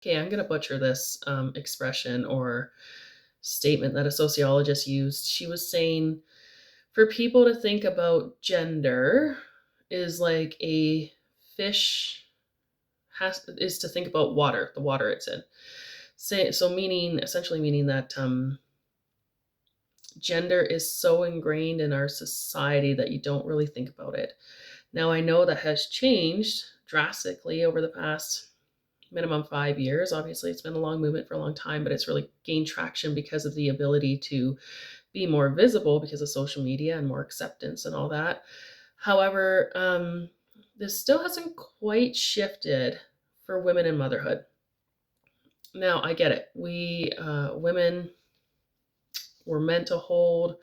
Okay, I'm going to butcher this expression or statement that a sociologist used. She was saying for people to think about gender is like a fish is to think about water, the water it's in. So meaning essentially meaning that gender is so ingrained in our society that you don't really think about it. Now I know that has changed drastically over the past minimum 5 years. Obviously, it's been a long movement for a long time, but it's really gained traction because of the ability to be more visible because of social media and more acceptance and all that. However, this still hasn't quite shifted for women in motherhood. Now, I get it. We women were meant to hold,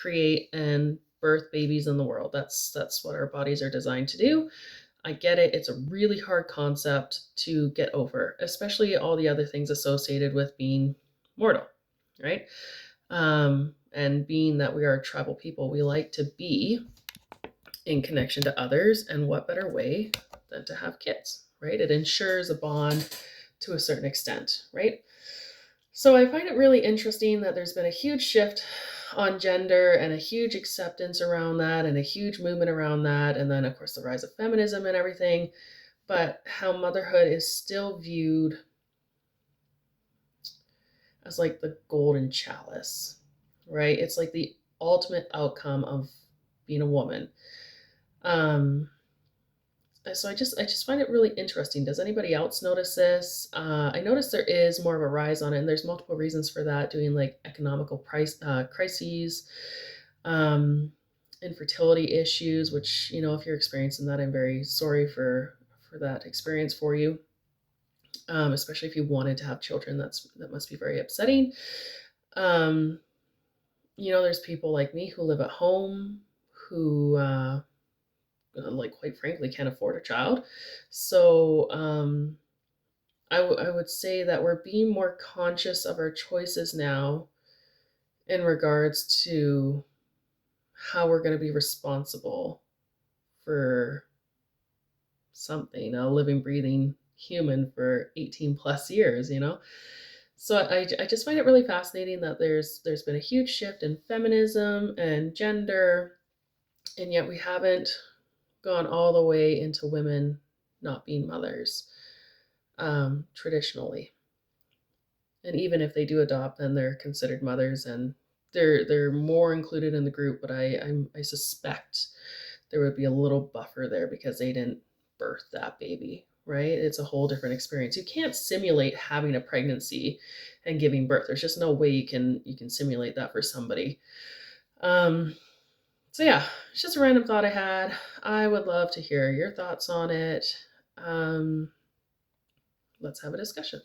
create, and birth babies in the world. That's what our bodies are designed to do. I get it. It's a really hard concept to get over, especially all the other things associated with being mortal, right? And being that we are tribal people, we like to be in connection to others. And what better way than to have kids, right? It ensures a bond to a certain extent, right? So I find it really interesting that there's been a huge shift on gender and a huge acceptance around that and a huge movement around that. And then, of course, the rise of feminism and everything. But how motherhood is still viewed as like the golden chalice, right? It's like the ultimate outcome of being a woman. Um, so I just find it really interesting. Does anybody else notice this? I notice there is more of a rise on it, and there's multiple reasons for that. Doing like economical price crises, um, infertility issues. Which if you're experiencing that, I'm very sorry for that experience for you. Especially if you wanted to have children, that must be very upsetting. Um, there's people like me who live at home who like quite frankly can't afford a child. So I would say that we're being more conscious of our choices now in regards to how we're going to be responsible for something, a living, breathing human for 18 plus years. So I just find it really fascinating that there's been a huge shift in feminism and gender, and yet we haven't gone all the way into women not being mothers traditionally. And even if they do adopt, then they're considered mothers, and they're more included in the group. But I suspect there would be a little buffer there because they didn't birth that baby, right? It's a whole different experience. You can't simulate having a pregnancy and giving birth. There's just no way you can simulate that for somebody. Um, so yeah, it's just a random thought I had. I would love to hear your thoughts on it. Um, let's have a discussion.